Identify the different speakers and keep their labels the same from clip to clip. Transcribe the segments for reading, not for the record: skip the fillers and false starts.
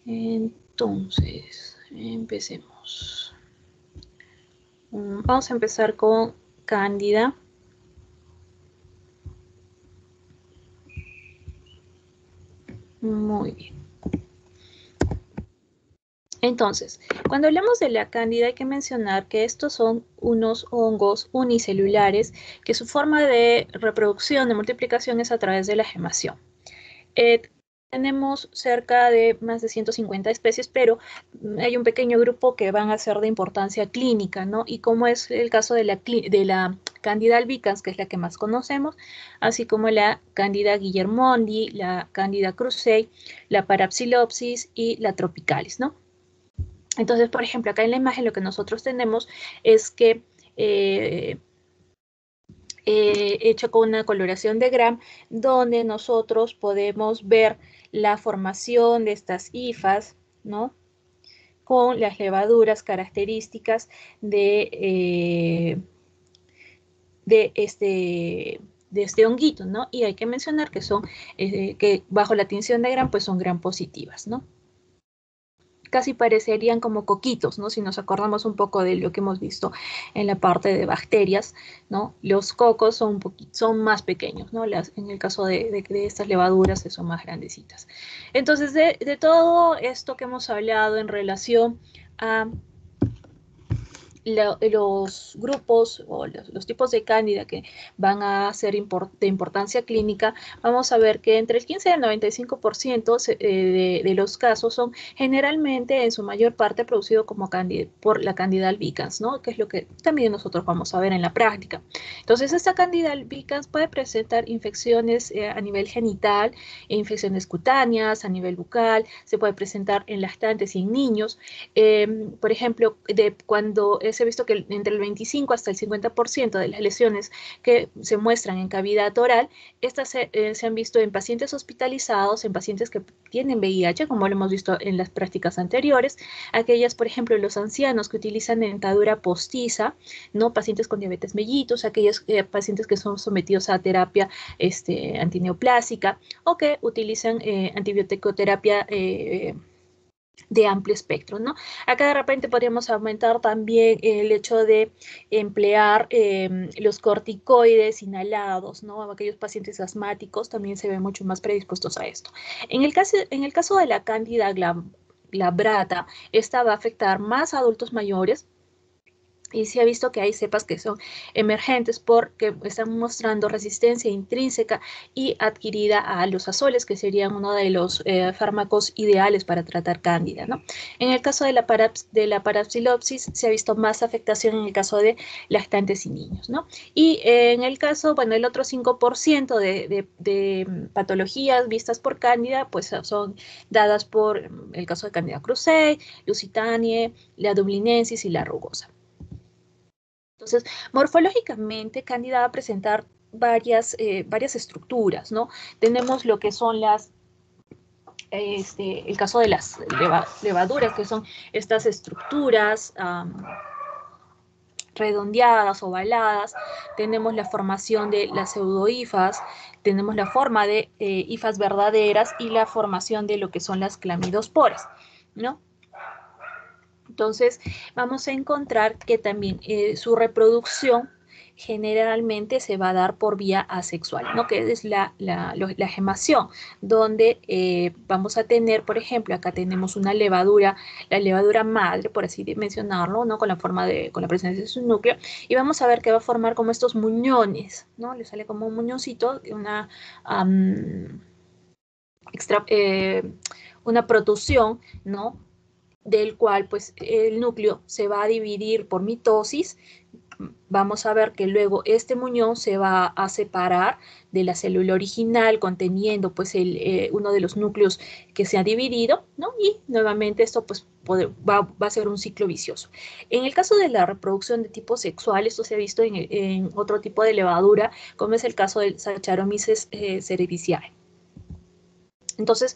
Speaker 1: Entonces, empecemos. Vamos a empezar con Cándida. Muy bien. Entonces, cuando hablamos de la cándida hay que mencionar que estos son unos hongos unicelulares que su forma de reproducción, de multiplicación es a través de la gemación. Tenemos cerca de más de 150 especies, pero hay un pequeño grupo que van a ser de importancia clínica, ¿no? Y como es el caso de la Candida albicans, que es la que más conocemos, así como la Candida guillermondi, la Candida krusei, la Parapsilopsis y la tropicalis, ¿no? Entonces, por ejemplo, acá en la imagen lo que nosotros tenemos es que hecho con una coloración de Gram, donde nosotros podemos ver la formación de estas hifas, ¿no? Con las levaduras características de este honguito, ¿no? Y hay que mencionar que son, que bajo la tinción de Gram, pues son Gram positivas, ¿no? Casi parecerían como coquitos, ¿no? Si nos acordamos un poco de lo que hemos visto en la parte de bacterias, ¿no? Los cocos son más pequeños, ¿no? En el caso de estas levaduras son más grandecitas. Entonces, de todo esto que hemos hablado en relación a los grupos o los tipos de cándida que van a ser de importancia clínica, vamos a ver que entre el 15 y el 95% de los casos son generalmente en su mayor parte producidos como por la Candida albicans, ¿no? Que es lo que también nosotros vamos a ver en la práctica. Entonces, esta Candida albicans puede presentar infecciones a nivel genital, infecciones cutáneas, a nivel bucal, se puede presentar en lactantes y en niños. Por ejemplo, cuando se ha visto que entre el 25 hasta el 50% de las lesiones que se muestran en cavidad oral, estas se han visto en pacientes hospitalizados, en pacientes que tienen VIH, como lo hemos visto en las prácticas anteriores, aquellas, por ejemplo, los ancianos que utilizan dentadura postiza, ¿no? Pacientes con diabetes mellitus, aquellos pacientes que son sometidos a terapia antineoplásica o que utilizan antibioticoterapia de amplio espectro, ¿no? Acá de repente podríamos aumentar también el hecho de emplear los corticoides inhalados, ¿no? Aquellos pacientes asmáticos también se ven mucho más predispuestos a esto. En el caso de la Candida glabrata, esta va a afectar más a adultos mayores, y se ha visto que hay cepas que son emergentes porque están mostrando resistencia intrínseca y adquirida a los azoles, que serían uno de los fármacos ideales para tratar cándida, ¿no? En el caso de la parapsilopsis se ha visto más afectación en el caso de lactantes y niños, ¿no? Y en el caso, bueno, el otro 5% de patologías vistas por cándida, pues son dadas por el caso de Candida krusei, Lusitaniae, la dublinensis y la rugosa. Entonces, morfológicamente, Cándida va a presentar varias estructuras, ¿no? Tenemos lo que son el caso de las levaduras, que son estas estructuras redondeadas, ovaladas. Tenemos la formación de las pseudohifas, tenemos la forma de hifas verdaderas y la formación de lo que son las clamidosporas, ¿no? Entonces, vamos a encontrar que también su reproducción generalmente se va a dar por vía asexual, ¿no? Que es la gemación, donde vamos a tener, por ejemplo, acá tenemos una levadura, la levadura madre, por así mencionarlo, ¿no? Con la presencia de su núcleo, y vamos a ver que va a formar como estos muñones, ¿no? Le sale como un muñoncito, una protrusión, ¿no? Del cual pues el núcleo se va a dividir por mitosis. Vamos a ver que luego este muñón se va a separar de la célula original conteniendo pues uno de los núcleos que se ha dividido, ¿no? Y nuevamente esto pues va a ser un ciclo vicioso. En el caso de la reproducción de tipo sexual, esto se ha visto en otro tipo de levadura, como es el caso del Saccharomyces cerevisiae. Entonces,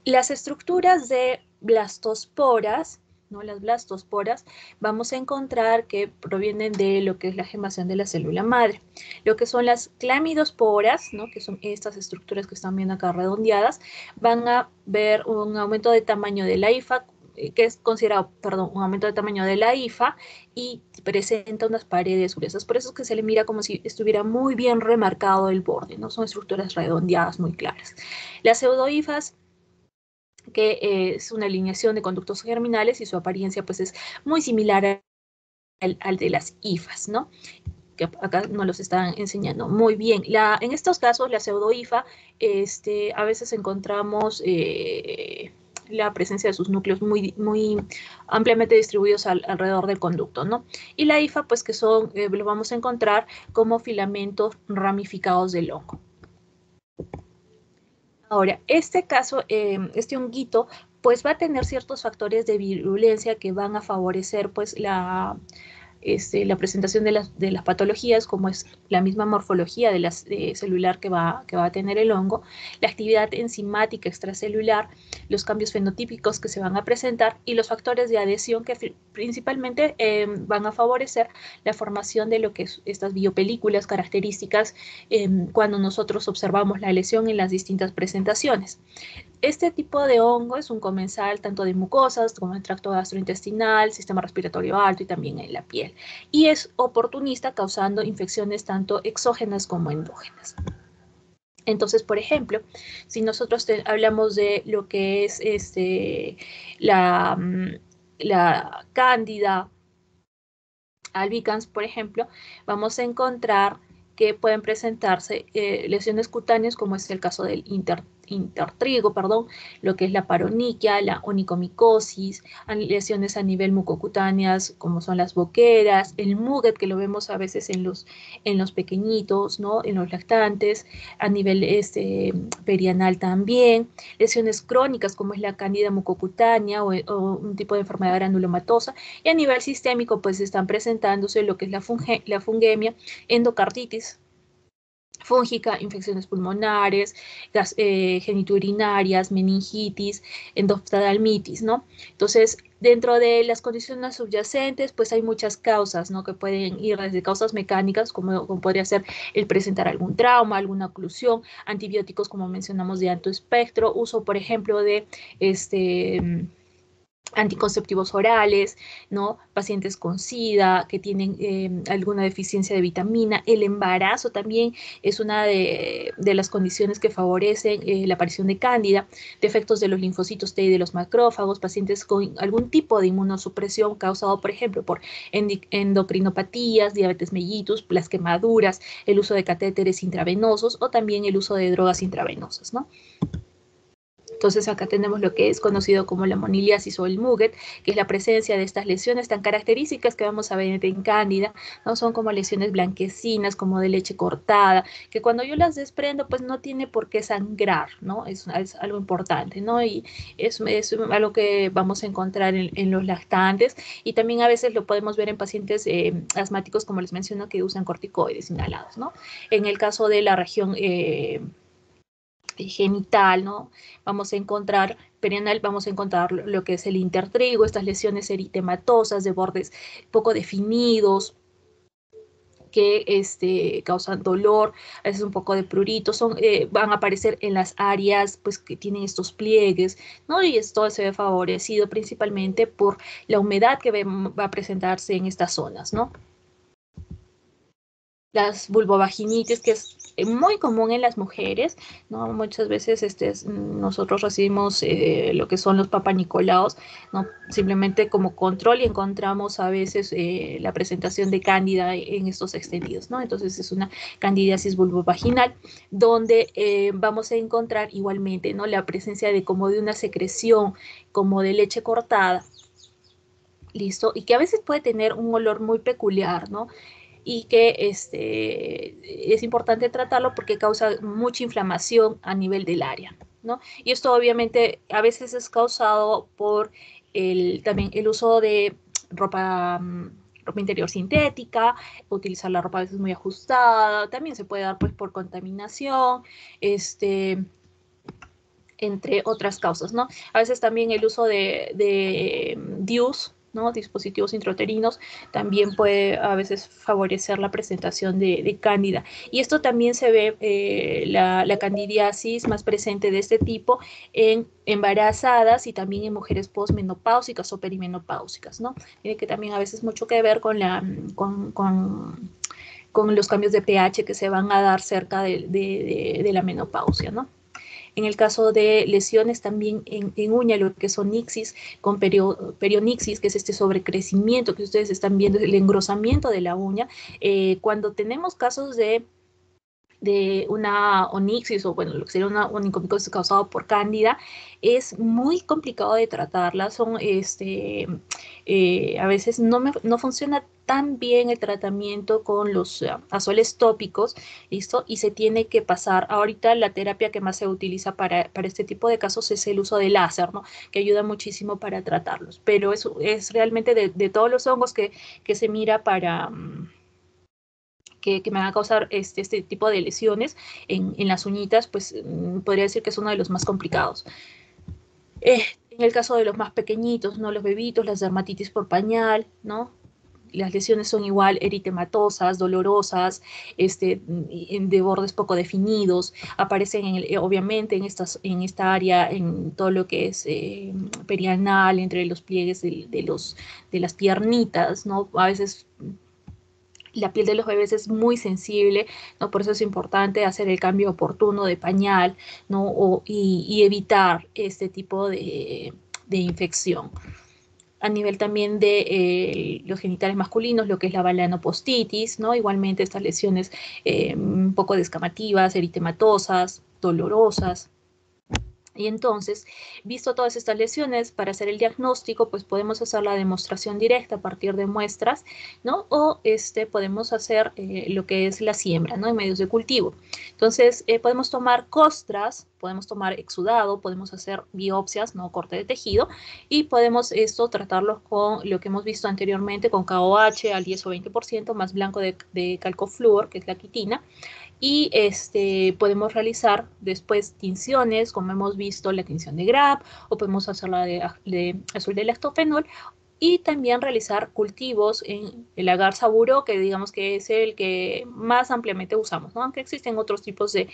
Speaker 1: las estructuras de blastosporas, ¿no? Las blastosporas, vamos a encontrar que provienen de lo que es la gemación de la célula madre. Lo que son las clamidosporas, ¿no? Que son estas estructuras que están viendo acá redondeadas, van a ver un aumento de tamaño de la hifa, que es considerado, perdón, un aumento de tamaño de la hifa y presenta unas paredes gruesas. Por eso es que se le mira como si estuviera muy bien remarcado el borde, ¿no? Son estructuras redondeadas muy claras. Las pseudohifas, que es una alineación de conductos germinales y su apariencia pues es muy similar al de las hifas, ¿no? Que acá nos los están enseñando muy bien. En estos casos, la pseudohifa, a veces encontramos la presencia de sus núcleos muy ampliamente distribuidos alrededor del conducto, ¿no? Y la hifa, pues que lo vamos a encontrar como filamentos ramificados del hongo. Ahora, este caso, este honguito, pues va a tener ciertos factores de virulencia que van a favorecer pues la presentación de las patologías, como es la misma morfología celular que va a tener el hongo, la actividad enzimática extracelular, los cambios fenotípicos que se van a presentar y los factores de adhesión que principalmente van a favorecer la formación de lo que es estas biopelículas características cuando nosotros observamos la lesión en las distintas presentaciones. Este tipo de hongo es un comensal tanto de mucosas como el tracto gastrointestinal, sistema respiratorio alto y también en la piel. Y es oportunista causando infecciones tanto exógenas como endógenas. Entonces, por ejemplo, si nosotros hablamos de lo que es la cándida albicans, por ejemplo, vamos a encontrar que pueden presentarse lesiones cutáneas, como es el caso del intertrigo, lo que es la paroniquia, la onicomicosis, lesiones a nivel mucocutáneas, como son las boqueras, el muget, que lo vemos a veces en los pequeñitos, ¿no? En los lactantes, a nivel perianal también, lesiones crónicas, como es la cándida mucocutánea o un tipo de enfermedad granulomatosa, y a nivel sistémico, pues están presentándose lo que es la fungemia, endocarditis fúngica, infecciones pulmonares, genitourinarias, meningitis, endoftalmitis, ¿no? Entonces, dentro de las condiciones subyacentes, pues hay muchas causas, ¿no? Que pueden ir desde causas mecánicas, como podría ser el presentar algún trauma, alguna oclusión, antibióticos, como mencionamos, de alto espectro, uso, por ejemplo, de anticonceptivos orales, ¿no? Pacientes con SIDA que tienen alguna deficiencia de vitamina. El embarazo también es una de las condiciones que favorecen la aparición de cándida, defectos de los linfocitos T y de los macrófagos, pacientes con algún tipo de inmunosupresión causado, por ejemplo, por endocrinopatías, diabetes mellitus, las quemaduras, el uso de catéteres intravenosos o también el uso de drogas intravenosas, ¿no? Entonces acá tenemos lo que es conocido como la moniliasis o el muget, que es la presencia de estas lesiones tan características que vamos a ver en cándida, ¿no? Son como lesiones blanquecinas, como de leche cortada, que cuando yo las desprendo, pues no tiene por qué sangrar, ¿no? Es algo importante, ¿no? Y es algo que vamos a encontrar en los lactantes y también a veces lo podemos ver en pacientes asmáticos, como les menciono, que usan corticoides inhalados, ¿no? En el caso de la región genital, ¿no? Vamos a encontrar, perianal, vamos a encontrar lo que es el intertrigo, estas lesiones eritematosas de bordes poco definidos, que causan dolor, a veces un poco de prurito, van a aparecer en las áreas pues, que tienen estos pliegues, ¿no? Y esto se ve favorecido principalmente por la humedad que va a presentarse en estas zonas, ¿no? Las vulvovaginitis, que es muy común en las mujeres, ¿no? Muchas veces nosotros recibimos lo que son los papanicolaos, ¿no? Simplemente como control y encontramos a veces la presentación de cándida en estos extendidos, ¿no? Entonces es una candidiasis vulvovaginal donde vamos a encontrar igualmente, ¿no? La presencia de como de una secreción como de leche cortada, ¿listo? Y que a veces puede tener un olor muy peculiar, ¿no? Y que es importante tratarlo porque causa mucha inflamación a nivel del área, ¿no? Y esto obviamente a veces es causado por también el uso de ropa interior sintética, utilizar la ropa a veces muy ajustada, también se puede dar pues por contaminación, entre otras causas, ¿no? A veces también el uso de DIUs, ¿no? Dispositivos intrauterinos, también puede a veces favorecer la presentación de cándida. Y esto también se ve, la candidiasis más presente de este tipo en embarazadas y también en mujeres posmenopáusicas o perimenopáusicas, ¿no? Tiene que también a veces mucho que ver con los cambios de pH que se van a dar cerca de la menopausia, ¿no? En el caso de lesiones también en uña, lo que son nixis con perionixis, que es este sobrecrecimiento que ustedes están viendo, el engrosamiento de la uña. Cuando tenemos casos de una onixis o bueno, lo que sería una onicomicosis causada por cándida, es muy complicado de tratarla. A veces no funciona tan bien el tratamiento con los azoles tópicos, ¿listo? Y se tiene que pasar. Ahorita la terapia que más se utiliza para este tipo de casos es el uso de láser, ¿no? Que ayuda muchísimo para tratarlos. Pero es realmente de todos los hongos que se mira que me van a causar este tipo de lesiones en las uñitas, pues podría decir que es uno de los más complicados. En el caso de los más pequeñitos, ¿no? Los bebitos, las dermatitis por pañal, ¿no? Las lesiones son igual eritematosas, dolorosas, de bordes poco definidos, aparecen obviamente en esta área, en todo lo que es perianal, entre los pliegues de las piernitas, ¿no? A veces la piel de los bebés es muy sensible, ¿no? Por eso es importante hacer el cambio oportuno de pañal, ¿no? Y evitar este tipo de infección. A nivel también de los genitales masculinos, lo que es la balanopostitis, ¿no? Igualmente estas lesiones un poco descamativas, eritematosas, dolorosas. Y entonces, visto todas estas lesiones, para hacer el diagnóstico, pues podemos hacer la demostración directa a partir de muestras, ¿no? O podemos hacer lo que es la siembra, ¿no? En medios de cultivo. Entonces, podemos tomar costras, podemos tomar exudado, podemos hacer biopsias, ¿no? Corte de tejido, y podemos tratarlos con lo que hemos visto anteriormente, con KOH al 10 o 20%, más blanco de calcofluor, que es la quitina, y podemos realizar después tinciones, como hemos visto la tinción de Grab, o podemos hacer la de azul de lactofenol, y también realizar cultivos en el agar saburo, que digamos que es el que más ampliamente usamos, ¿no? Aunque existen otros tipos de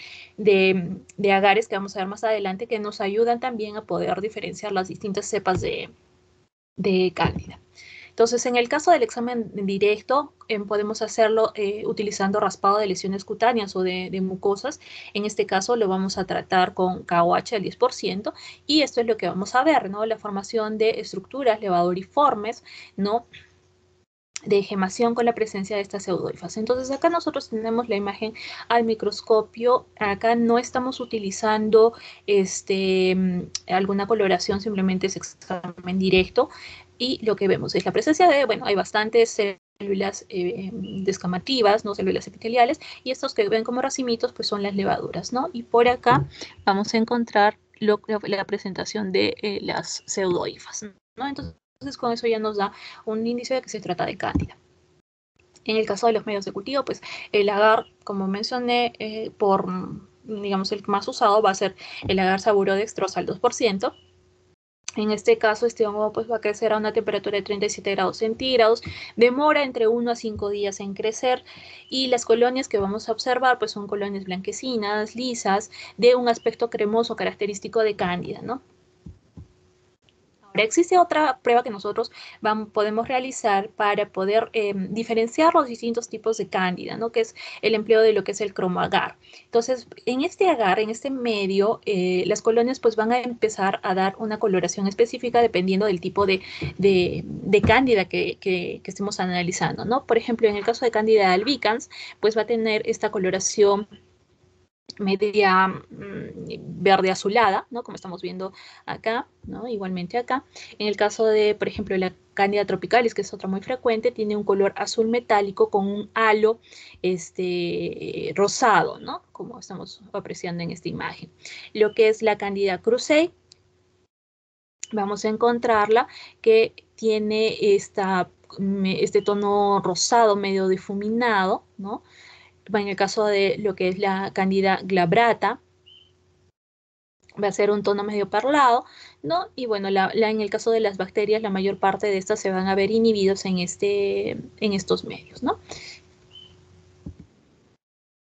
Speaker 1: agares que vamos a ver más adelante que nos ayudan también a poder diferenciar las distintas cepas de cándida. Entonces, en el caso del examen directo, podemos hacerlo utilizando raspado de lesiones cutáneas o de mucosas. En este caso lo vamos a tratar con KOH al 10%, y esto es lo que vamos a ver, ¿no? La formación de estructuras levaduriformes, ¿no? De gemación con la presencia de estas pseudohifas. Entonces acá nosotros tenemos la imagen al microscopio. Acá no estamos utilizando alguna coloración, simplemente es examen directo, y lo que vemos es la presencia de, bueno, hay bastantes células descamativas, ¿no? Células epiteliales, y estos que ven como racimitos pues son las levaduras, ¿no? Y por acá vamos a encontrar la presentación de las pseudohifas, ¿no? Entonces con eso ya nos da un índice de que se trata de cándida. En el caso de los medios de cultivo, pues el agar, como mencioné, digamos, el más usado va a ser el agar saburodextrosa al 2%. En este caso, este hongo pues, va a crecer a una temperatura de 37 grados centígrados, demora entre 1 a 5 días en crecer, y las colonias que vamos a observar pues, son colonias blanquecinas, lisas, de un aspecto cremoso característico de cándida, ¿no? Ahora, existe otra prueba que nosotros podemos realizar para poder diferenciar los distintos tipos de cándida, ¿no? Que es el empleo de lo que es el cromoagar. Entonces, en este agar, en este medio, las colonias pues van a empezar a dar una coloración específica dependiendo del tipo de cándida que estemos analizando, ¿no? Por ejemplo, en el caso de cándida albicans, pues va a tener esta coloración media verde azulada, ¿no? Como estamos viendo acá, ¿no? Igualmente acá. En el caso de, por ejemplo, la Cándida tropicalis, que es otra muy frecuente, tiene un color azul metálico con un halo rosado, ¿no? Como estamos apreciando en esta imagen. Lo que es la Cándida cruzei, vamos a encontrarla que tiene este tono rosado medio difuminado, ¿no? En el caso de lo que es la Cándida glabrata, va a ser un tono medio parlado, ¿no? Y bueno, en el caso de las bacterias, la mayor parte de estas se van a ver inhibidos en estos medios, ¿no?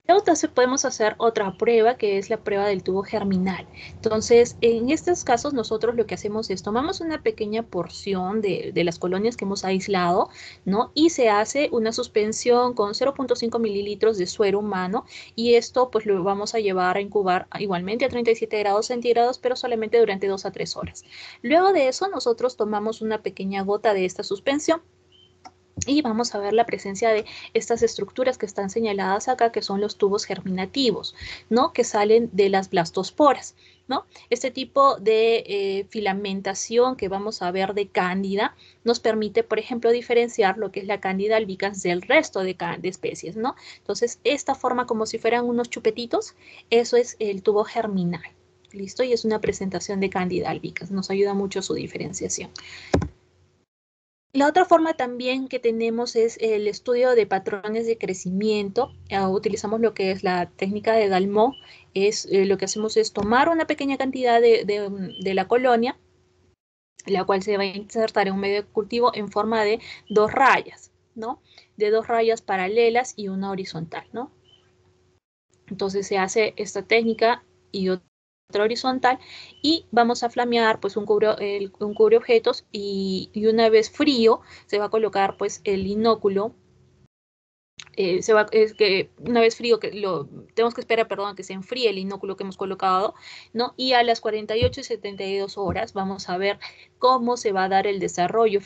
Speaker 1: Entonces podemos hacer otra prueba que es la prueba del tubo germinal. Entonces, en estos casos nosotros lo que hacemos es tomamos una pequeña porción de las colonias que hemos aislado, ¿no? Y se hace una suspensión con 0.5 mililitros de suero humano y esto pues lo vamos a llevar a incubar igualmente a 37 grados centígrados, pero solamente durante 2 a 3 horas. Luego de eso nosotros tomamos una pequeña gota de esta suspensión y vamos a ver la presencia de estas estructuras que están señaladas acá, que son los tubos germinativos, ¿no? Que salen de las blastosporas, ¿no? Este tipo de filamentación que vamos a ver de cándida nos permite, por ejemplo, diferenciar lo que es la cándida albicans del resto de especies, ¿no? Entonces, esta forma como si fueran unos chupetitos, eso es el tubo germinal, ¿listo? Y es una presentación de cándida albicans, nos ayuda mucho su diferenciación. La otra forma también que tenemos es el estudio de patrones de crecimiento. Utilizamos lo que es la técnica de Dalmau. Lo que hacemos es tomar una pequeña cantidad de la colonia, la cual se va a insertar en un medio de cultivo en forma de 2 rayas, ¿no? De 2 rayas paralelas y una horizontal, ¿no? Entonces se hace esta técnica y otra horizontal y vamos a flamear pues un cubre objetos y una vez frío se va a colocar pues el inóculo. Una vez frío, tenemos que esperar, perdón, a que se enfríe el inóculo que hemos colocado, ¿no? Y a las 48 y 72 horas vamos a ver cómo se va a dar el desarrollo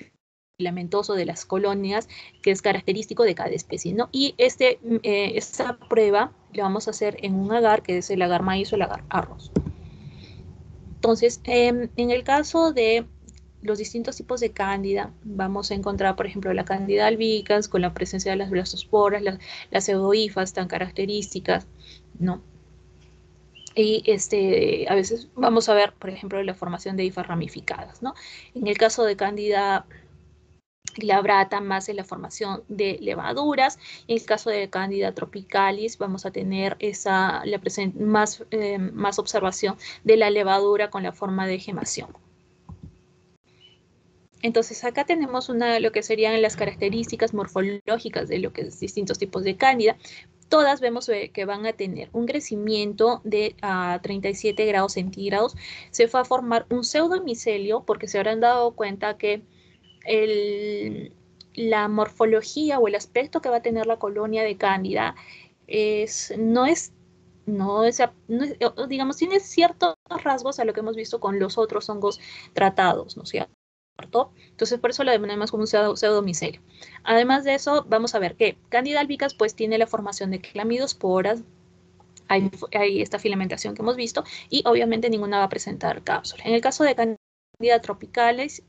Speaker 1: filamentoso de las colonias, que es característico de cada especie, ¿no? Y esta prueba la vamos a hacer en un agar, que es el agar maíz o el agar arroz. Entonces, en el caso de los distintos tipos de cándida, vamos a encontrar, por ejemplo, la cándida albicans con la presencia de las blastosporas, las pseudohifas tan características, ¿no? Y a veces vamos a ver, por ejemplo, la formación de hifas ramificadas, ¿no? En el caso de cándida glabrata, más en la formación de levaduras. En el caso de Candida tropicalis, vamos a tener más observación de la levadura con la forma de gemación. Entonces acá tenemos lo que serían las características morfológicas de lo que es distintos tipos de cándida. Todas vemos que van a tener un crecimiento de 37 grados centígrados. Se va a formar un pseudomicelio porque se habrán dado cuenta que la morfología o el aspecto que va a tener la colonia de cándida digamos, tiene ciertos rasgos a lo que hemos visto con los otros hongos tratados, ¿no es cierto? Entonces, por eso lo denominamos como un pseudomicelio. Además de eso, vamos a ver que Candida albicans pues tiene la formación de clamidosporas, hay esta filamentación que hemos visto y obviamente ninguna va a presentar cápsula. En el caso de Candida tropicalis,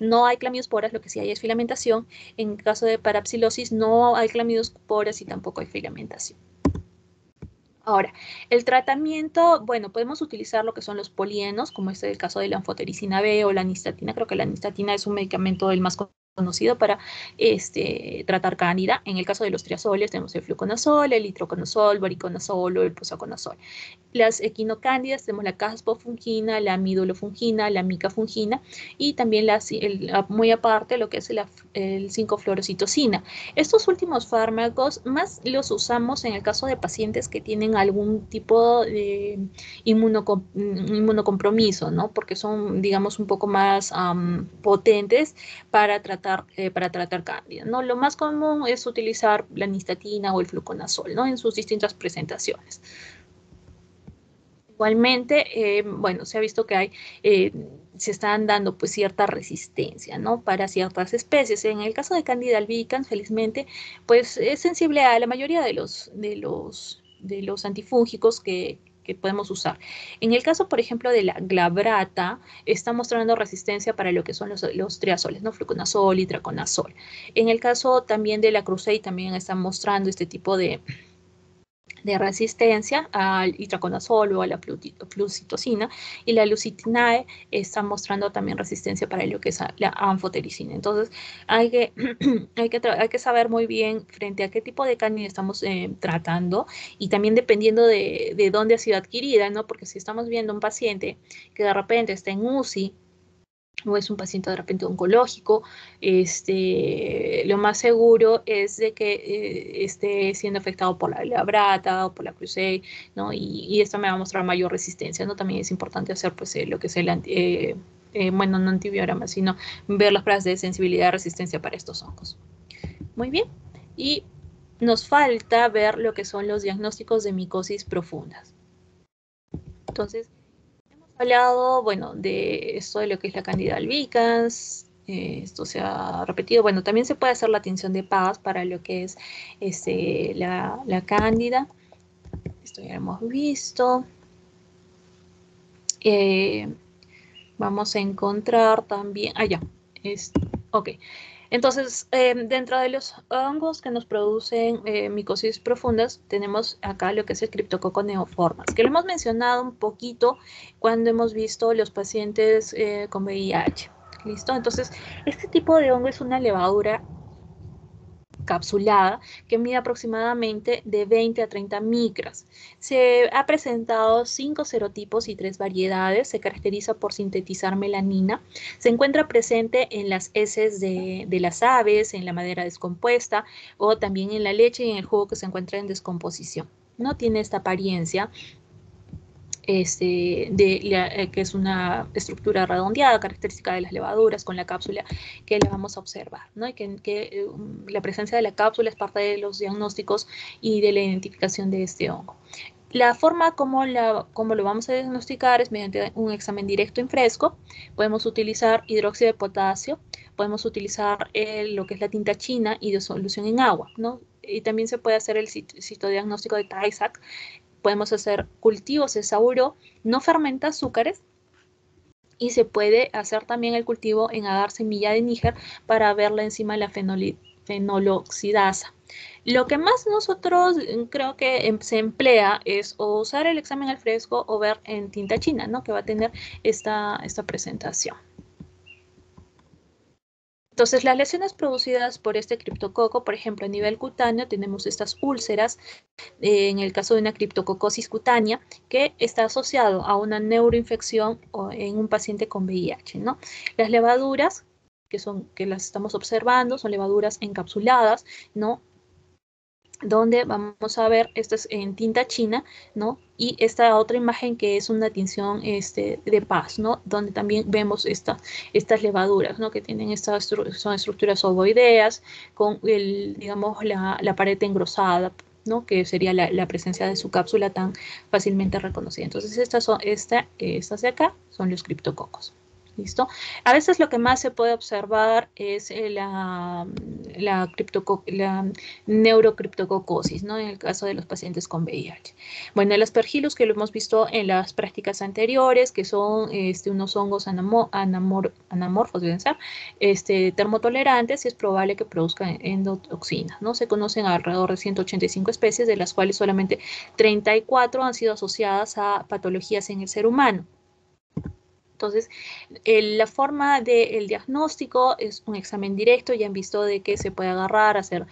Speaker 1: no hay clamiosporas, lo que sí hay es filamentación. En el caso de Parapsilosis no hay clamiosporas y tampoco hay filamentación. Ahora, el tratamiento, bueno, podemos utilizar lo que son los polienos, como es el caso de la anfotericina B o la nistatina. Creo que la nistatina es un medicamento el más conocido para tratar cándida. En el caso de los triazoles tenemos el fluconazol, el itroconazol, variconazol o el posaconazol. Las equinocándidas tenemos la caspofungina, la midolofungina, la micafungina y también muy aparte lo que es el 5-fluorocitocina. Estos últimos fármacos más los usamos en el caso de pacientes que tienen algún tipo de inmunocompromiso, ¿no? Porque son, digamos, un poco más potentes para tratar cándida, ¿no? Lo más común es utilizar la nistatina o el fluconazol, ¿no? En sus distintas presentaciones. Igualmente, bueno, se ha visto que se están dando pues cierta resistencia, ¿no? Para ciertas especies. En el caso de Candida albicans, felizmente, pues es sensible a la mayoría de los antifúngicos que podemos usar. En el caso, por ejemplo, de la glabrata, está mostrando resistencia para lo que son los triazoles, ¿no? Fluconazol y traconazol. En el caso también de la crusei, también están mostrando este tipo de de resistencia al itraconazol o a la flucitosina, y la lucitinae está mostrando también resistencia para lo que es la anfotericina. Entonces hay que, hay que saber muy bien frente a qué tipo de cándida estamos tratando, y también dependiendo de dónde ha sido adquirida, ¿no? Porque si estamos viendo un paciente que de repente está en UCI, o es un paciente de repente oncológico, lo más seguro es de que esté siendo afectado por la labrata o por la cruzade, ¿no? Y esto me va a mostrar mayor resistencia, ¿no? También es importante hacer pues lo que es el bueno, no antibiograma, sino ver las pruebas de sensibilidad y resistencia para estos hongos. Muy bien. Y nos falta ver lo que son los diagnósticos de micosis profundas. Entonces, hablado, bueno, de esto de lo que es la Candida albicans, esto se ha repetido. Bueno, también se puede hacer la tinción de Paz para lo que es la Cándida. Esto ya lo hemos visto. Vamos a encontrar también, ya, ok. Entonces, dentro de los hongos que nos producen micosis profundas, tenemos acá lo que es el Cryptococcus neoformans, que lo hemos mencionado un poquito cuando hemos visto los pacientes con VIH. ¿Listo? Entonces, este tipo de hongo es una levadura capsulada que mide aproximadamente de 20 a 30 micras. Se ha presentado 5 serotipos y 3 variedades. Se caracteriza por sintetizar melanina. Se encuentra presente en las heces de las aves, en la madera descompuesta, o también en la leche y en el jugo que se encuentra en descomposición. No tiene esta apariencia que es una estructura redondeada, característica de las levaduras, con la cápsula que la vamos a observar, ¿no? Y que la presencia de la cápsula es parte de los diagnósticos y de la identificación de este hongo. La forma como lo vamos a diagnosticar es mediante un examen directo en fresco. Podemos utilizar hidróxido de potasio, podemos utilizar lo que es la tinta china y de solución en agua, ¿no? Y también se puede hacer el citodiagnóstico de Tay-Sachs. Podemos hacer cultivos de sauro, no fermenta azúcares, y se puede hacer también el cultivo en agar semilla de níger para ver la enzima de la fenoloxidasa. Lo que más nosotros creo que se emplea es o usar el examen al fresco o ver en tinta china, ¿no? Que va a tener esta presentación. Entonces, las lesiones producidas por este criptococo, por ejemplo, a nivel cutáneo, tenemos estas úlceras, en el caso de una criptococosis cutánea, que está asociado a una neuroinfección o en un paciente con VIH, ¿no? Las levaduras, que las estamos observando, son levaduras encapsuladas, ¿no? Donde vamos a ver, esto es en tinta china, ¿no? Y esta otra imagen que es una tinción de Paz, ¿no? Donde también vemos estas levaduras, ¿no? Que tienen son estructuras ovoideas con, digamos, la pared engrosada, ¿no? Que sería la presencia de su cápsula tan fácilmente reconocida. Entonces, estas de acá son los criptococos. ¿Listo? A veces lo que más se puede observar es la neurocriptococosis, ¿no? En el caso de los pacientes con VIH. Bueno, el aspergillus, que lo hemos visto en las prácticas anteriores, que son unos hongos anamorfos, deben ser, termotolerantes, y es probable que produzcan endotoxinas, ¿no? Se conocen alrededor de 185 especies, de las cuales solamente 34 han sido asociadas a patologías en el ser humano. Entonces, la forma del diagnóstico es un examen directo. Ya han visto de que se puede agarrar, hacer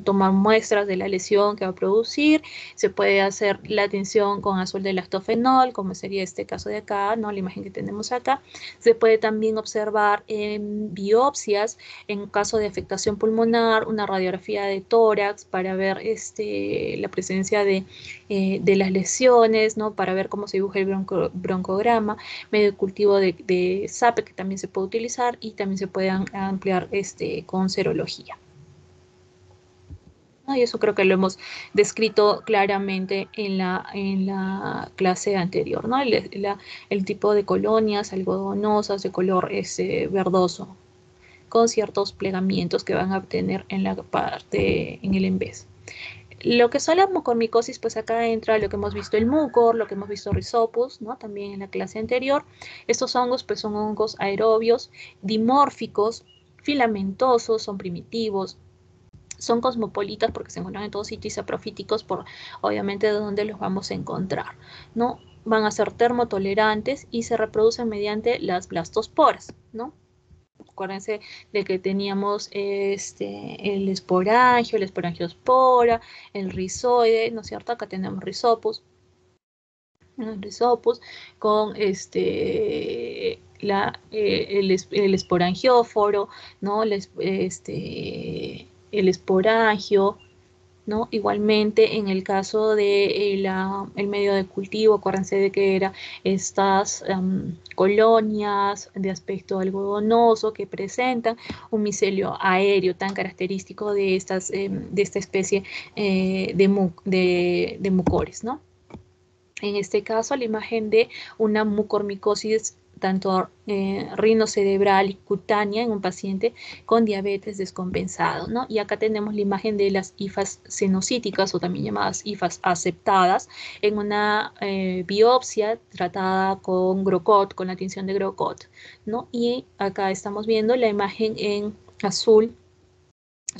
Speaker 1: tomar muestras de la lesión que va a producir. Se puede hacer la tinción con azul de lactofenol, como sería este caso de acá, ¿no? La imagen que tenemos acá. Se puede también observar en biopsias, en caso de afectación pulmonar, una radiografía de tórax para ver la presencia de las lesiones, ¿no? Para ver cómo se dibuja el broncograma, medio cultivo de SAPE, que también se puede utilizar, y también se puede ampliar con serología. ¿No? Y eso creo que lo hemos descrito claramente en la clase anterior, ¿no? El tipo de colonias algodonosas de color verdoso, con ciertos plegamientos que van a obtener en la parte, en el envés. Lo que son las mucormicosis, pues acá entra lo que hemos visto el mucor, lo que hemos visto Rhizopus, ¿no? También en la clase anterior. Estos hongos, pues son hongos aerobios, dimórficos, filamentosos, son primitivos, Son cosmopolitas porque se encuentran en todos sitios y saprofíticos por, obviamente, de dónde los vamos a encontrar, ¿no? Van a ser termotolerantes y se reproducen mediante las blastosporas, ¿no? Acuérdense de que teníamos el esporangio, la esporangiospora, el rizoide, ¿no es cierto? Acá tenemos Rhizopus con el esporangióforo, ¿no? El esporangio, ¿no? Igualmente, en el caso de el medio de cultivo, acuérdense de que eran estas colonias de aspecto algodonoso que presentan un micelio aéreo tan característico de esta especie de mucores, ¿no? En este caso, la imagen de una mucormicosis tanto rinocerebral y cutánea en un paciente con diabetes descompensado, ¿no? Y acá tenemos la imagen de las hifas cenocíticas o también llamadas hifas aceptadas en una biopsia tratada con Grocot, con la tinción de Grocot, ¿no? Y acá estamos viendo la imagen en azul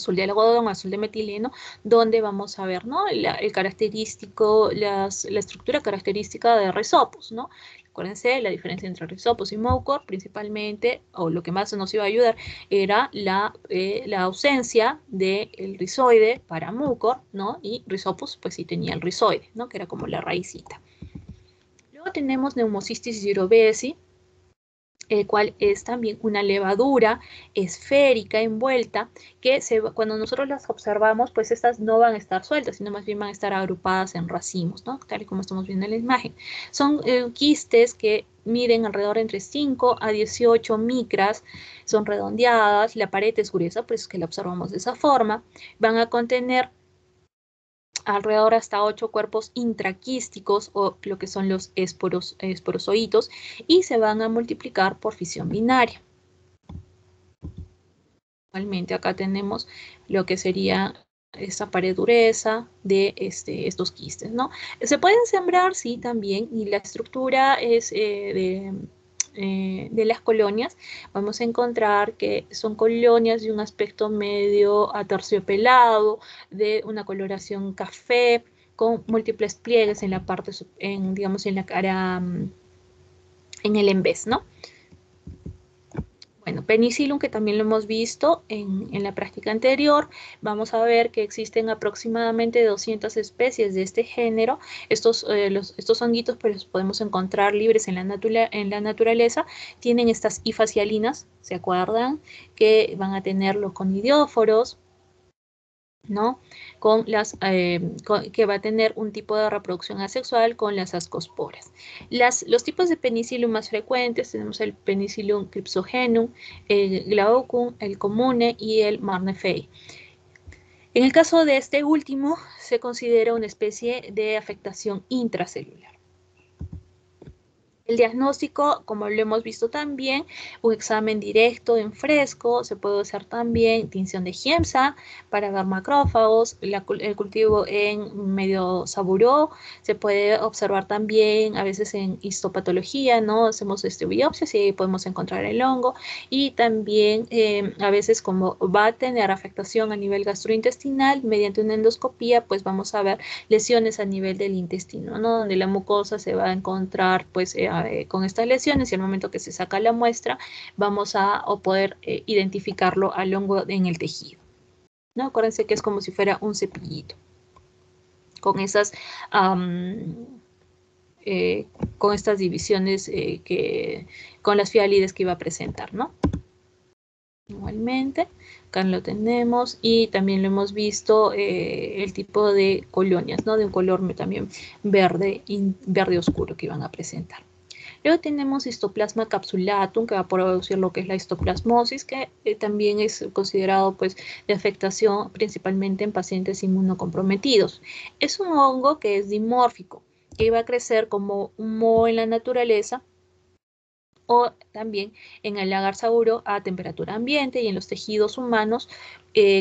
Speaker 1: de algodón, azul de metileno, donde vamos a ver, ¿no? El característico, la estructura característica de Rhizopus, ¿no? Acuérdense, la diferencia entre Rhizopus y Mucor, principalmente, o lo que más nos iba a ayudar, era la ausencia del rizoide para Mucor, ¿no? Y Rhizopus, pues sí tenía el rizoide, ¿no? Que era como la raicita. Luego tenemos Pneumocystis jirovesi, el cual es también una levadura esférica envuelta que cuando nosotros las observamos, pues estas no van a estar sueltas, sino más bien van a estar agrupadas en racimos, ¿no? Tal y como estamos viendo en la imagen. Son quistes que miden alrededor entre 5 a 18 micras, son redondeadas, la pared es gruesa, pues que la observamos de esa forma, van a contener alrededor hasta 8 cuerpos intraquísticos o lo que son los esporozoitos y se van a multiplicar por fisión binaria. Igualmente acá tenemos lo que sería esta pared gruesa de estos quistes, ¿no? Se pueden sembrar, sí, también, y la estructura es de las colonias, vamos a encontrar que son colonias de un aspecto medio aterciopelado, de una coloración café, con múltiples pliegues en la parte, digamos, en la cara, en el embés, ¿no? Bueno, Penicillium, que también lo hemos visto en la práctica anterior, vamos a ver que existen aproximadamente 200 especies de este género. Estos honguitos pues, los podemos encontrar libres en la naturaleza. Tienen estas hifas hialinas, ¿se acuerdan? Que van a tener los conidióforos, ¿no? Que va a tener un tipo de reproducción asexual con las ascosporas. Los tipos de Penicillium más frecuentes tenemos el Penicillium crypsogenum, el Glaucum, el comune y el Marnefei. En el caso de este último, se considera una especie de afectación intracelular. El diagnóstico, como lo hemos visto también, un examen directo en fresco, se puede hacer también tinción de Giemsa para ver macrófagos, el cultivo en medio saburó, se puede observar también a veces en histopatología, ¿no? Hacemos biopsias y podemos encontrar el hongo y también a veces como va a tener afectación a nivel gastrointestinal, mediante una endoscopía, pues vamos a ver lesiones a nivel del intestino, ¿no? Donde la mucosa se va a encontrar, pues, con estas lesiones y al momento que se saca la muestra vamos a poder identificarlo al hongo en el tejido, ¿no? Acuérdense que es como si fuera un cepillito con esas con estas divisiones con las fialides que iba a presentar, ¿no? Igualmente, acá lo tenemos y también lo hemos visto el tipo de colonias, ¿no? De un color también verde oscuro que iban a presentar. Luego tenemos histoplasma capsulatum, que va a producir lo que es la histoplasmosis, que también es considerado pues, de afectación principalmente en pacientes inmunocomprometidos. Es un hongo que es dimórfico, que va a crecer como un moho en la naturaleza o también en el lagar sauro a temperatura ambiente y en los tejidos humanos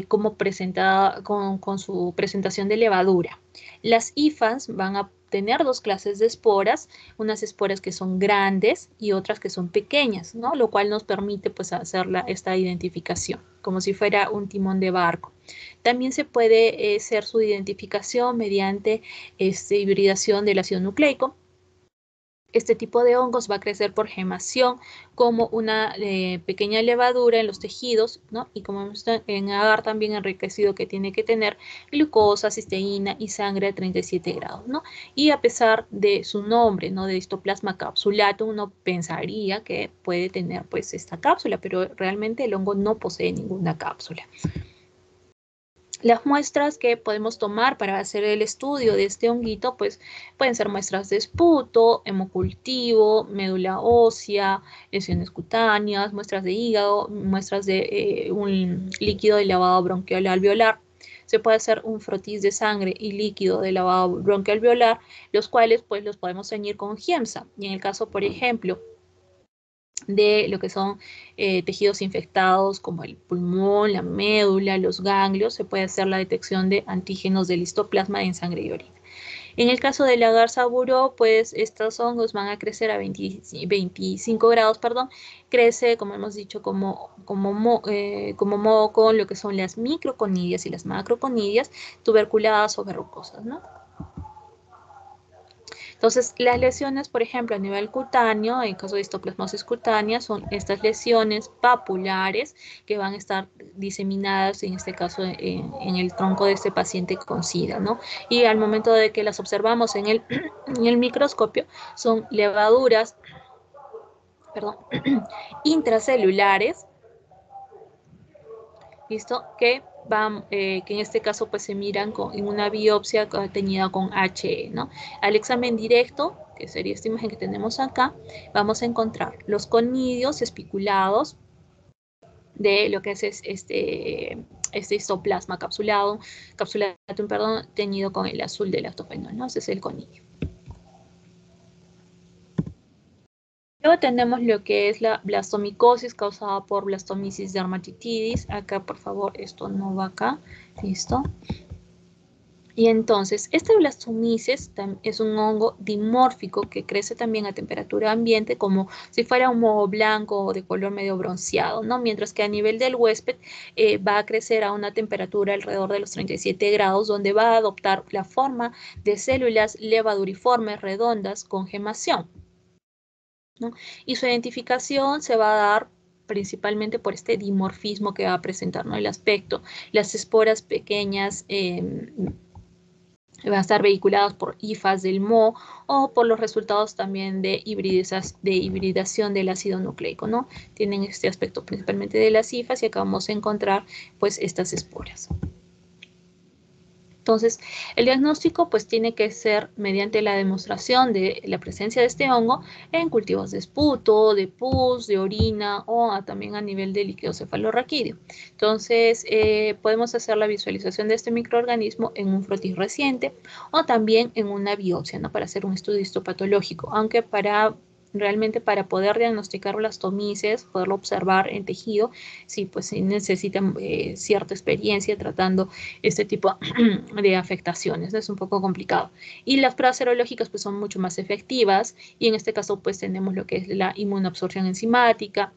Speaker 1: como presentada con su presentación de levadura. Las hifas van a obtener dos clases de esporas, unas esporas que son grandes y otras que son pequeñas, ¿no? Lo cual nos permite pues hacer esta identificación, como si fuera un timón de barco. También se puede hacer su identificación mediante hibridación del ácido nucleico. Este tipo de hongos va a crecer por gemación como una pequeña levadura en los tejidos, ¿no? Y como vemos en agar también enriquecido que tiene que tener glucosa, cisteína y sangre a 37 grados, ¿no? Y a pesar de su nombre, ¿no? De histoplasma capsulatum, uno pensaría que puede tener pues esta cápsula, pero realmente el hongo no posee ninguna cápsula. Las muestras que podemos tomar para hacer el estudio de este honguito, pues pueden ser muestras de esputo, hemocultivo, médula ósea, lesiones cutáneas, muestras de hígado, muestras de un líquido de lavado bronquial alveolar. Se puede hacer un frotis de sangre y líquido de lavado bronquial alveolar, los cuales pues los podemos teñir con Giemsa. Y en el caso, por ejemplo, de lo que son tejidos infectados como el pulmón, la médula, los ganglios, se puede hacer la detección de antígenos del histoplasma en sangre y orina. En el caso del agar saburó, pues estos hongos van a crecer a 25 grados, perdón, crece, como hemos dicho, como moho con lo que son las microconidias y las macroconidias, tuberculadas o verrucosas, ¿no? Entonces, las lesiones, por ejemplo, a nivel cutáneo, en caso de histoplasmosis cutánea, son estas lesiones papulares que van a estar diseminadas, en este caso, en el tronco de este paciente con SIDA, ¿no? Y al momento de que las observamos en el microscopio, son levaduras, perdón, intracelulares, ¿listo? Que en este caso pues se miran en una biopsia teñida con HE, ¿no? Al examen directo, que sería esta imagen que tenemos acá, vamos a encontrar los conidios espiculados de lo que es este histoplasma capsulatum, perdón, teñido con el azul del lactofenol, ¿no? Ese es el conidio. Luego tenemos lo que es la blastomicosis causada por Blastomyces dermatitidis. Acá, por favor, esto no va acá. ¿Listo? Y entonces, este Blastomyces es un hongo dimórfico que crece también a temperatura ambiente como si fuera un moho blanco o de color medio bronceado, ¿no? Mientras que a nivel del huésped va a crecer a una temperatura alrededor de los 37 grados, donde va a adoptar la forma de células levaduriformes redondas con gemación, ¿no? Y su identificación se va a dar principalmente por este dimorfismo que va a presentar, ¿no? El aspecto, las esporas pequeñas van a estar vehiculadas por hifas del moho o por los resultados también de hibridación del ácido nucleico, ¿no? Tienen este aspecto principalmente de las hifas y acá vamos a encontrar pues estas esporas. Entonces, el diagnóstico pues tiene que ser mediante la demostración de la presencia de este hongo en cultivos de esputo, de pus, de orina o también a nivel de líquido cefalorraquídeo. Entonces, podemos hacer la visualización de este microorganismo en un frotis reciente o también en una biopsia, ¿no? Para hacer un estudio histopatológico, aunque realmente para poder diagnosticar blastomices, poderlo observar en tejido, sí, pues sí necesitan cierta experiencia tratando este tipo de afectaciones, ¿no? Es un poco complicado. Y las pruebas serológicas pues son mucho más efectivas y en este caso pues tenemos lo que es la inmunoabsorción enzimática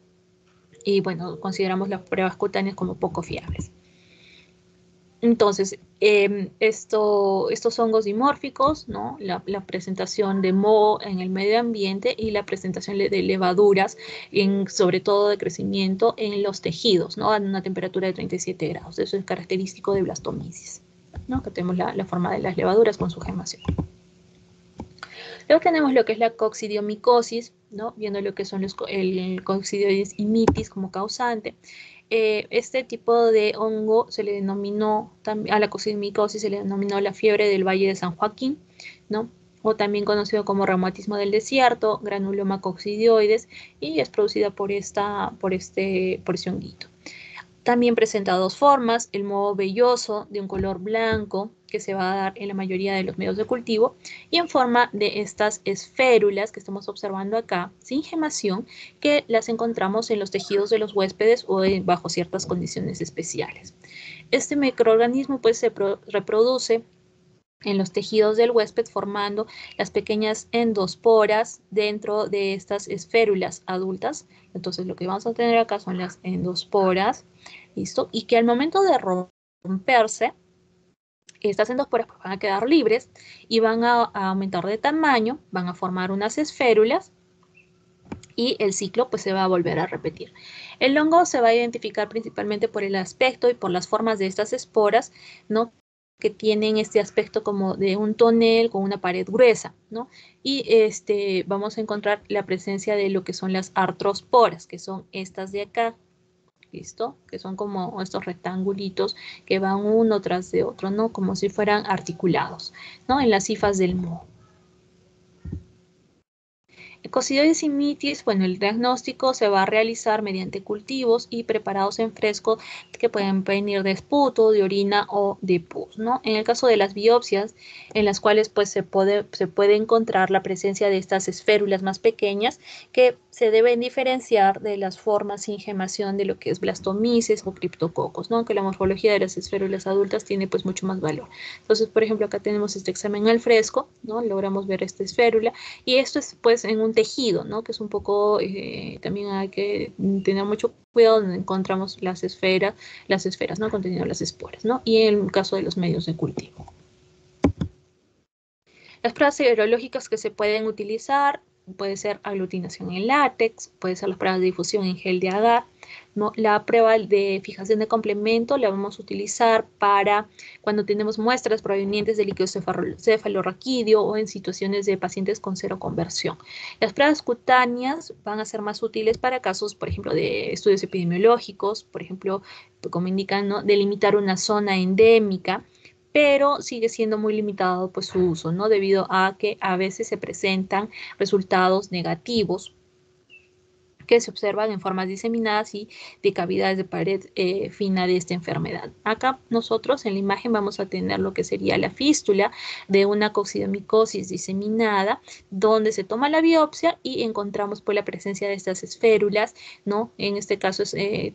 Speaker 1: y bueno, consideramos las pruebas cutáneas como poco fiables. Entonces, estos hongos dimórficos, ¿no? La presentación de moho en el medio ambiente y la presentación de levaduras, sobre todo de crecimiento en los tejidos, ¿no? A una temperatura de 37 grados. Eso es característico de Blastomyces, ¿no? Que tenemos la forma de las levaduras con su gemación. Luego tenemos lo que es la coccidiomicosis, ¿no? Viendo lo que son el Coccidioides imitis como causante. Este tipo de hongo se le denominó, a la coccidiomicosis se le denominó la fiebre del Valle de San Joaquín, ¿no? O también conocido como reumatismo del desierto, granuloma coccidioides, y es producida por este honguito. También presenta dos formas, el moho velloso de un color blanco que se va a dar en la mayoría de los medios de cultivo y en forma de estas esférulas que estamos observando acá, sin gemación, que las encontramos en los tejidos de los huéspedes o bajo ciertas condiciones especiales. Este microorganismo pues se reproduce en los tejidos del huésped, formando las pequeñas endosporas dentro de estas esférulas adultas. Entonces lo que vamos a tener acá son las endosporas, ¿listo? Y que al momento de romperse, estas endosporas van a quedar libres y van a aumentar de tamaño, van a formar unas esférulas y el ciclo pues se va a volver a repetir. El hongo se va a identificar principalmente por el aspecto y por las formas de estas esporas, ¿no?, que tienen este aspecto como de un tonel con una pared gruesa, ¿no? Y vamos a encontrar la presencia de lo que son las artrosporas, que son estas de acá, ¿listo? Que son como estos rectangulitos que van uno tras de otro, ¿no? Como si fueran articulados, ¿no? En las hifas del moho. Coccidioides simitis, bueno, el diagnóstico se va a realizar mediante cultivos y preparados en fresco que pueden venir de esputo, de orina o de pus, ¿no? En el caso de las biopsias, en las cuales pues se puede encontrar la presencia de estas esférulas más pequeñas que se deben diferenciar de las formas sin gemación de lo que es blastomices o criptococos, ¿no? Que la morfología de las esférulas adultas tiene pues mucho más valor. Entonces, por ejemplo, acá tenemos este examen al fresco, ¿no? Logramos ver esta esférula y esto es pues en un tejido, ¿no? Que es un poco, también hay que tener mucho cuidado donde encontramos las esferas, ¿no? Conteniendo las esporas, ¿no? Y en el caso de los medios de cultivo. Las pruebas serológicas que se pueden utilizar puede ser aglutinación en látex, puede ser las pruebas de difusión en gel de agar, ¿no? La prueba de fijación de complemento la vamos a utilizar para cuando tenemos muestras provenientes de líquido cefalorraquídeo o en situaciones de pacientes con cero conversión. Las pruebas cutáneas van a ser más útiles para casos, por ejemplo, de estudios epidemiológicos, por ejemplo, como indican, ¿no?, delimitar una zona endémica, pero sigue siendo muy limitado pues su uso, ¿no? Debido a que a veces se presentan resultados negativos que se observan en formas diseminadas y de cavidades de pared fina de esta enfermedad. Acá nosotros en la imagen vamos a tener lo que sería la fístula de una coccidomicosis diseminada, donde se toma la biopsia y encontramos pues la presencia de estas esférulas, ¿no? En este caso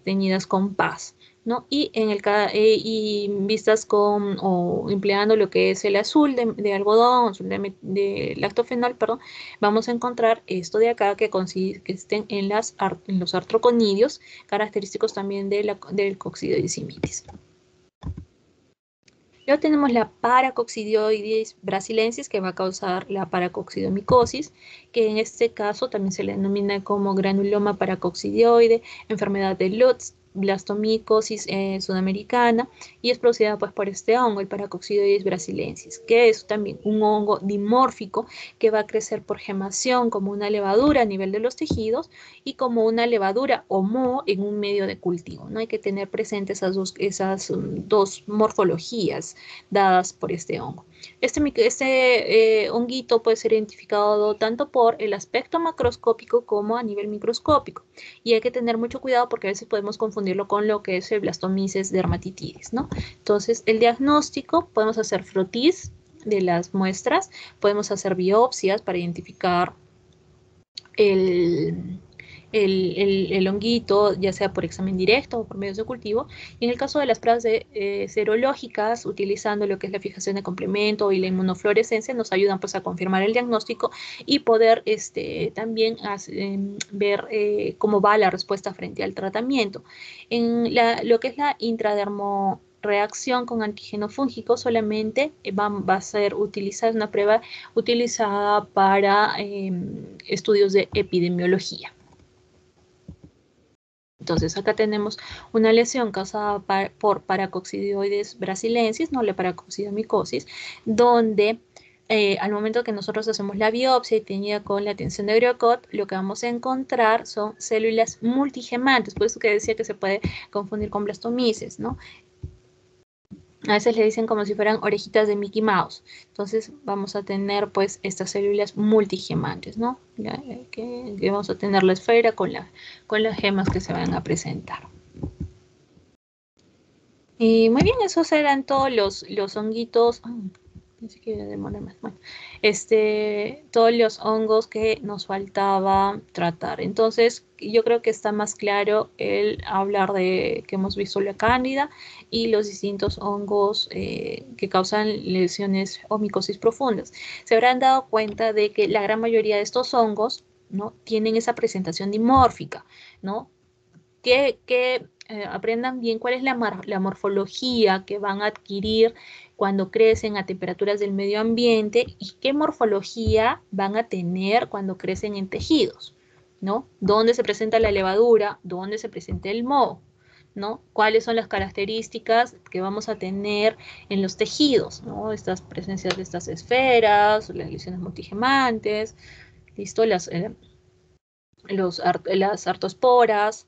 Speaker 1: teñidas con paz, ¿no? Y vistas con o empleando lo que es el azul de algodón, azul de lactofenol, perdón, vamos a encontrar esto de acá que consisten en los artroconidios, característicos también del coccidioides simitis. Luego tenemos la Paracoccidioides brasilensis, que va a causar la paracoccidomicosis, que en este caso también se le denomina como granuloma paracoccidioide, enfermedad de Lutz, blastomicosis sudamericana, y es producida pues por este hongo, el Paracoccidioides brasilensis, que es también un hongo dimórfico que va a crecer por gemación como una levadura a nivel de los tejidos y como una levadura o moho en un medio de cultivo, ¿no? Hay que tener presentes esas dos morfologías dadas por este hongo. Este honguito puede ser identificado tanto por el aspecto macroscópico como a nivel microscópico, y hay que tener mucho cuidado porque a veces podemos confundirlo con lo que es el Blastomyces dermatitidis, ¿no? Entonces, el diagnóstico, podemos hacer frotis de las muestras, podemos hacer biopsias para identificar el honguito, ya sea por examen directo o por medios de cultivo. Y en el caso de las pruebas serológicas, utilizando lo que es la fijación de complemento y la inmunofluorescencia, nos ayudan pues a confirmar el diagnóstico y poder también ver cómo va la respuesta frente al tratamiento. En lo que es la intradermoreacción con antígeno fúngico, solamente va a ser utilizada una prueba utilizada para estudios de epidemiología. Entonces acá tenemos una lesión causada por Paracoccidioides brasilensis, no la paracoccidomicosis, donde al momento que nosotros hacemos la biopsia y teñida con la tinción de Griocott, lo que vamos a encontrar son células multigemantes, por eso que decía que se puede confundir con blastomices, ¿no? A veces le dicen como si fueran orejitas de Mickey Mouse. Entonces vamos a tener pues estas células multigemantes, ¿no? Que vamos a tener la esfera con las gemas que se van a presentar. Y muy bien, esos eran todos los honguitos. Pensé que iba a demorar más. Bueno, todos los hongos que nos faltaba tratar. Entonces, yo creo que está más claro el hablar de que hemos visto la cándida y los distintos hongos que causan lesiones o micosis profundas. Se habrán dado cuenta de que la gran mayoría de estos hongos, ¿no?, tienen esa presentación dimórfica, ¿no? Que aprendan bien cuál es la morfología que van a adquirir cuando crecen a temperaturas del medio ambiente y qué morfología van a tener cuando crecen en tejidos, ¿no? ¿Dónde se presenta la levadura? ¿Dónde se presenta el moho? ¿No? ¿Cuáles son las características que vamos a tener en los tejidos? ¿No? Estas presencias de estas esferas, las lesiones multigemantes, ¿listo? Las artoesporas,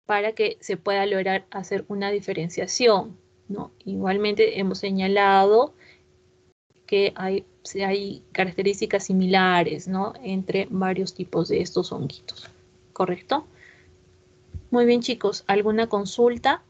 Speaker 1: para que se pueda lograr hacer una diferenciación, ¿no? Igualmente hemos señalado que hay características similares, ¿no?, entre varios tipos de estos honguitos, ¿correcto? Muy bien, chicos, ¿alguna consulta?